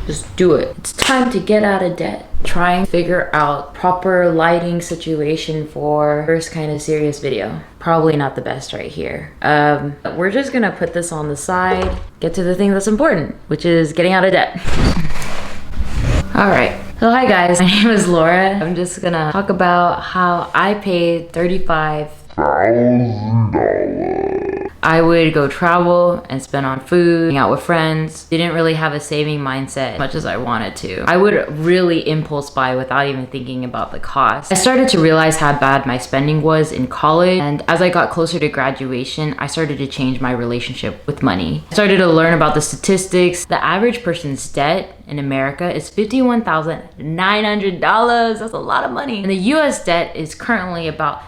Just do it. It's time to get out of debt. Try and figure out proper lighting situation for first kind of serious video. Probably not the best right here. We're just gonna put this on the side, get to the thing that's important, which is getting out of debt. All right. So hi guys, my name is Laura. I'm just gonna talk about how I paid $35,000. I would go travel and spend on food, hang out with friends. Didn't really have a saving mindset as much as I wanted to. I would really impulse buy without even thinking about the cost. I started to realize how bad my spending was in college, and as I got closer to graduation, I started to change my relationship with money. I started to learn about the statistics. The average person's debt in America is $51,900. That's a lot of money. And the US debt is currently about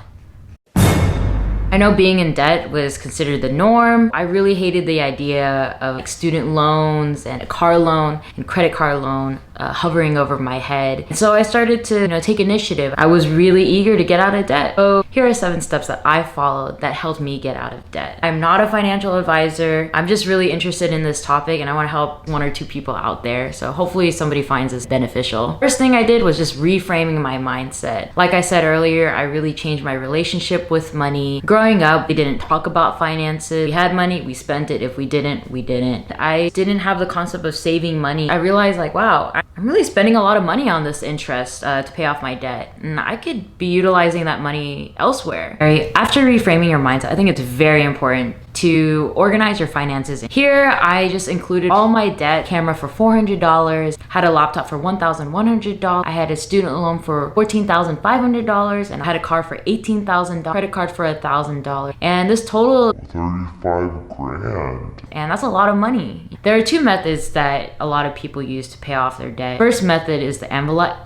I know being in debt was considered the norm. I really hated the idea of like student loans and a car loan and credit card loan hovering over my head. And so I started to take initiative. I was really eager to get out of debt. So here are 7 steps that I followed that helped me get out of debt. I'm not a financial advisor. I'm just really interested in this topic and I want to help 1 or 2 people out there. So hopefully somebody finds this beneficial. First thing I did was just reframing my mindset. Like I said earlier, I really changed my relationship with money. Growing up, we didn't talk about finances. We had money, we spent it. If we didn't, we didn't. I didn't have the concept of saving money. I realized like, wow, I'm really spending a lot of money on this interest to pay off my debt. And I could be utilizing that money elsewhere, right? After reframing your mindset, I think it's very important to organize your finances. Here, I just included all my debt, camera for $400, had a laptop for $1,100, I had a student loan for $14,500, and I had a car for $18,000, credit card for $1,000, and this total 35 grand. And that's a lot of money. There are 2 methods that a lot of people use to pay off their debt. First method is the avalanche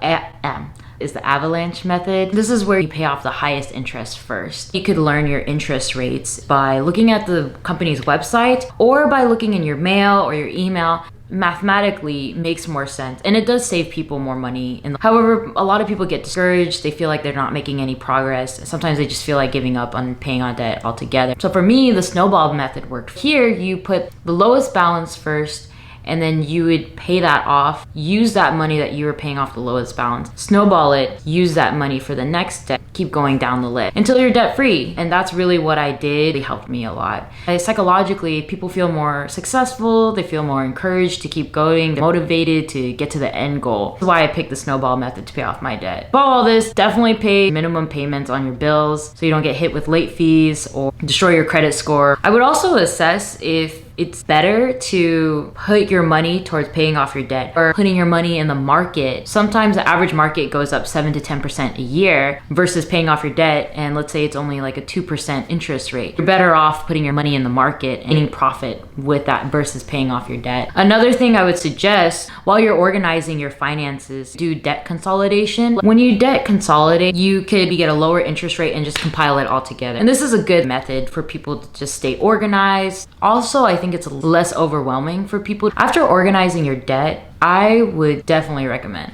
method. This is where you pay off the highest interest first. You could learn your interest rates by looking at the company's website or by looking in your mail or your email. Mathematically makes more sense and it does save people more money. However, a lot of people get discouraged. They feel like they're not making any progress. Sometimes they just feel like giving up on paying on debt altogether. So for me, the snowball method worked. Here, you put the lowest balance first and then you would pay that off, use that money that you were paying off the lowest balance, snowball it, use that money for the next debt, keep going down the list until you're debt free. And that's really what I did. It helped me a lot. Psychologically, people feel more successful, they feel more encouraged to keep going, they're motivated to get to the end goal. That's why I picked the snowball method to pay off my debt. Above all this, definitely pay minimum payments on your bills so you don't get hit with late fees or destroy your credit score. I would also assess if it's better to put your money towards paying off your debt or putting your money in the market. Sometimes the average market goes up 7 to 10% a year versus paying off your debt, and let's say it's only like a 2% interest rate. You're better off putting your money in the market and getting profit with that versus paying off your debt. Another thing I would suggest while you're organizing your finances, do debt consolidation. When you debt consolidate, you could get a lower interest rate and just compile it all together. And this is a good method for people to just stay organized. Also, I think it's less overwhelming for people. After organizing your debt, I would definitely recommend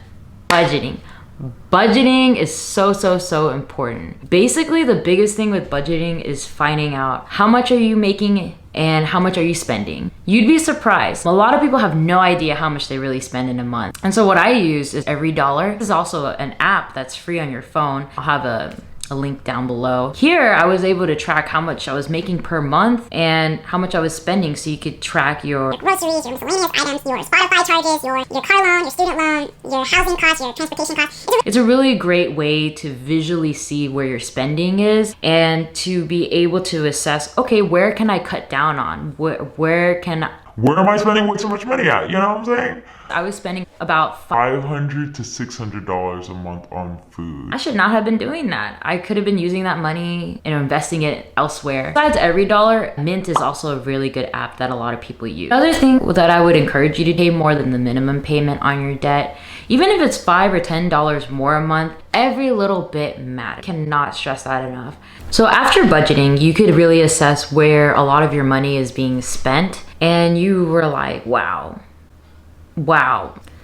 budgeting. Budgeting is so important. Basically, the biggest thing with budgeting is finding out how much are you making and how much are you spending. You'd be surprised. A lot of people have no idea how much they really spend in a month. And so what I use is Every Dollar. This is also an app that's free on your phone. I'll have a link down below. Here, I was able to track how much I was making per month and how much I was spending, so you could track your groceries, your miscellaneous items, your Spotify charges, your car loan, your student loan, your housing costs, your transportation costs. It's a really great way to visually see where your spending is and to be able to assess, okay, where can I cut down on? Where am I spending way too much money at? You know what I'm saying? I was spending about $500 to $600 a month on food. I should not have been doing that. I could have been using that money and investing it elsewhere. Besides Every Dollar, Mint is also a really good app that a lot of people use. Another thing that I would encourage you to pay more than the minimum payment on your debt. Even if it's $5 or $10 more a month, every little bit matters. Cannot stress that enough. So after budgeting, you could really assess where a lot of your money is being spent, and you were like, wow,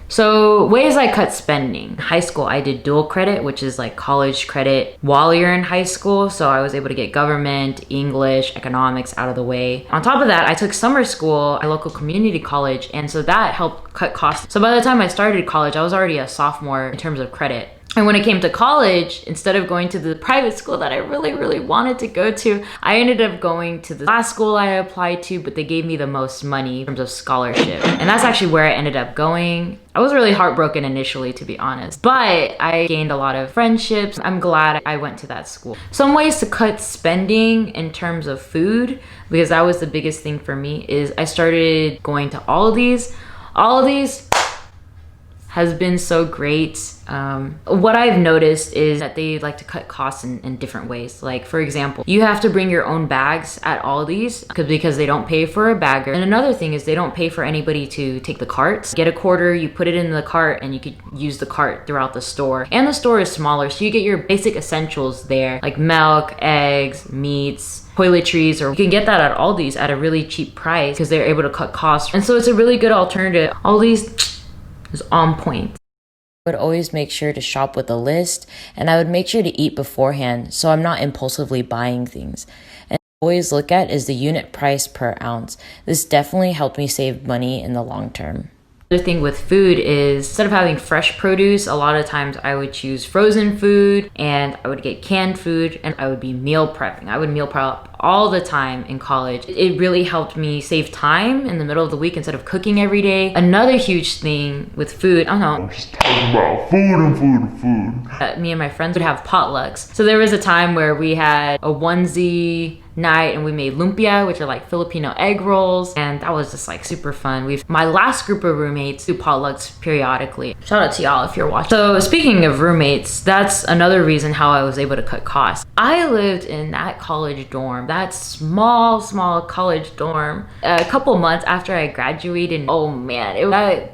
So ways I cut spending. High school, I did dual credit, which is like college credit while you're in high school. So I was able to get government, English, economics out of the way. On top of that, I took summer school at a local community college. And so that helped cut costs. So by the time I started college, I was already a sophomore in terms of credit. And when it came to college, instead of going to the private school that I really wanted to go to, I ended up going to the last school I applied to, but they gave me the most money in terms of scholarship. And that's actually where I ended up going. I was really heartbroken initially, to be honest, but I gained a lot of friendships. I'm glad I went to that school. Some ways to cut spending in terms of food, because that was the biggest thing for me, is I started going to Aldi's. Aldi's has been so great. What I've noticed is that they like to cut costs in different ways. Like, for example, you have to bring your own bags at Aldi's because they don't pay for a bagger. And another thing is they don't pay for anybody to take the carts. Get a quarter, you put it in the cart, and you could use the cart throughout the store. And the store is smaller, so you get your basic essentials there, like milk, eggs, meats, toiletries, or you can get that at Aldi's at a really cheap price because they're able to cut costs. And so it's a really good alternative. Aldi's is on point. I would always make sure to shop with a list, and I would make sure to eat beforehand so I'm not impulsively buying things. And always look at is the unit price per ounce. This definitely helped me save money in the long term. The thing with food is instead of having fresh produce, a lot of times I would choose frozen food, and I would get canned food, and I would be meal prepping. I would meal prep all the time in college. It really helped me save time in the middle of the week instead of cooking every day. Another huge thing with food, I don't know. I'm just talking about food. Me and my friends would have potlucks. So there was a time where we had a onesie night and we made lumpia, which are like Filipino egg rolls, and that was just like super fun. My last group of roommates do potlucks periodically. Shout out to y'all if you're watching. So speaking of roommates, that's another reason how I was able to cut costs. I lived in that college dorm, that small college dorm, a couple months after I graduated. Oh man,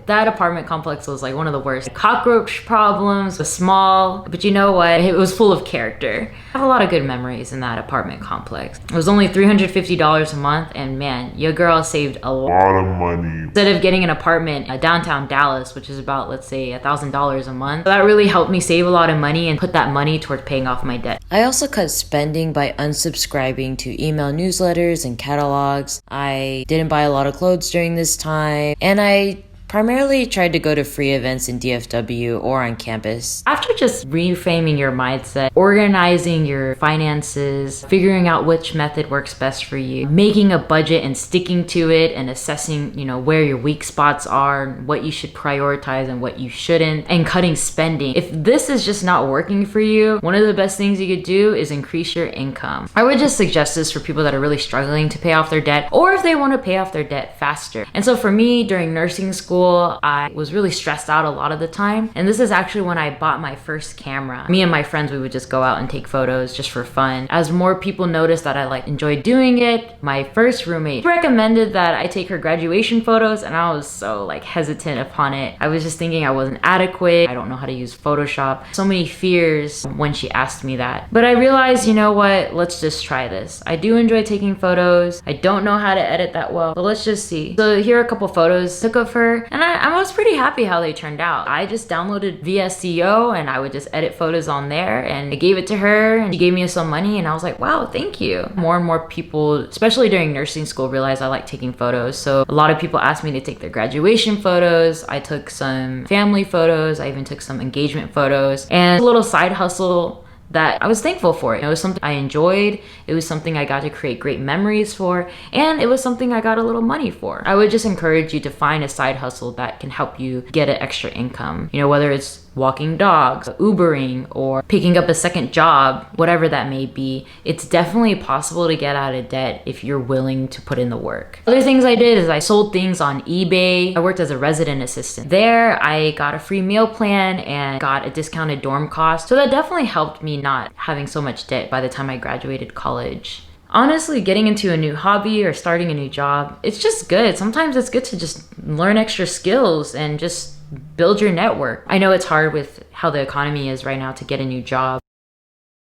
that apartment complex was like one of the worst. Cockroach problems, was small, but you know what? It was full of character. I have a lot of good memories in that apartment complex. It was only $350 a month, and man, your girl saved a lot of money. Instead of getting an apartment downtown Dallas, which is about, let's say, $1,000 a month, that really helped me save a lot of money and put that money towards paying off my debt. I also cut spending by unsubscribing to email newsletters and catalogs. I didn't buy a lot of clothes during this time, and I primarily tried to go to free events in DFW or on campus. After just reframing your mindset, organizing your finances, figuring out which method works best for you, making a budget and sticking to it, and assessing, where your weak spots are, what you should prioritize and what you shouldn't, and cutting spending. If this is just not working for you, one of the best things you could do is increase your income. I would just suggest this for people that are really struggling to pay off their debt, or if they want to pay off their debt faster. And so for me, during nursing school, I was really stressed out a lot of the time. And this is actually when I bought my first camera. Me and my friends, we would just go out and take photos just for fun. As more people noticed that I enjoyed doing it, my first roommate recommended that I take her graduation photos, and I was so hesitant upon it. I was just thinking I wasn't adequate. I don't know how to use Photoshop. So many fears when she asked me that. But I realized, you know what? Let's just try this. I do enjoy taking photos. I don't know how to edit that well, but let's just see. So here are a couple photos I took of her, and I was pretty happy how they turned out. I just downloaded VSCO, and I would just edit photos on there, and I gave it to her, and she gave me some money, and I was like, wow, thank you. More and more people, especially during nursing school, realized I like taking photos. So a lot of people asked me to take their graduation photos. I took some family photos. I even took some engagement photos, and a little side hustle that I was thankful for. It was something I enjoyed. It was something I got to create great memories for, and it was something I got a little money for. I would just encourage you to find a side hustle that can help you get an extra income. Whether it's walking dogs, Ubering, or picking up a second job, whatever that may be, it's definitely possible to get out of debt if you're willing to put in the work. Other things I did is I sold things on eBay. I worked as a resident assistant. There, I got a free meal plan and got a discounted dorm cost. So that definitely helped me not having so much debt by the time I graduated college. Honestly, getting into a new hobby or starting a new job, it's just good. Sometimes it's good to just learn extra skills and just build your network. I know it's hard with how the economy is right now to get a new job.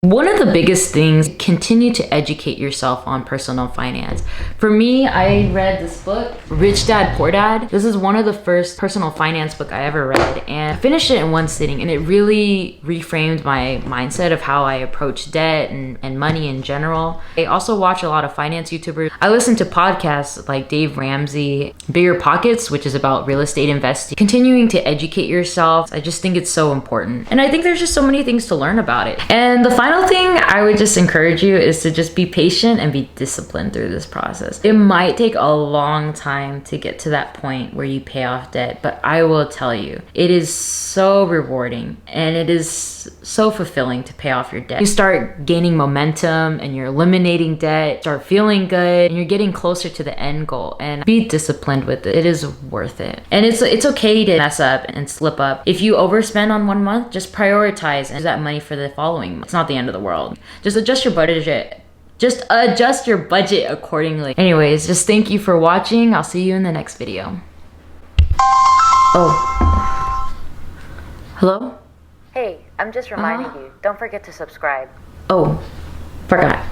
One of the biggest things, continue to educate yourself on personal finance. For me, I read this book, Rich Dad, Poor Dad. This is one of the first personal finance book I ever read, and I finished it in one sitting, and it really reframed my mindset of how I approach debt and money in general. I also watch a lot of finance YouTubers. I listen to podcasts like Dave Ramsey, Bigger Pockets, which is about real estate investing. Continuing to educate yourself, I just think it's so important. And I think there's just so many things to learn about it. And the final thing I would just encourage you is to just be patient and be disciplined through this process. It might take a long time to get to that point where you pay off debt, but I will tell you, it is so rewarding and it is so fulfilling to pay off your debt. You start gaining momentum and you're eliminating debt, start feeling good, and you're getting closer to the end goal. And be disciplined with it. It is worth it. And it's okay to mess up and slip up. If you overspend on 1 month, just prioritize and use that money for the following month. It's not the end of the world. Just adjust your budget. Just adjust your budget accordingly. Anyways, just thank you for watching. I'll see you in the next video. Oh. Hello? Hey, I'm just reminding you, don't forget to subscribe. Oh, forgot.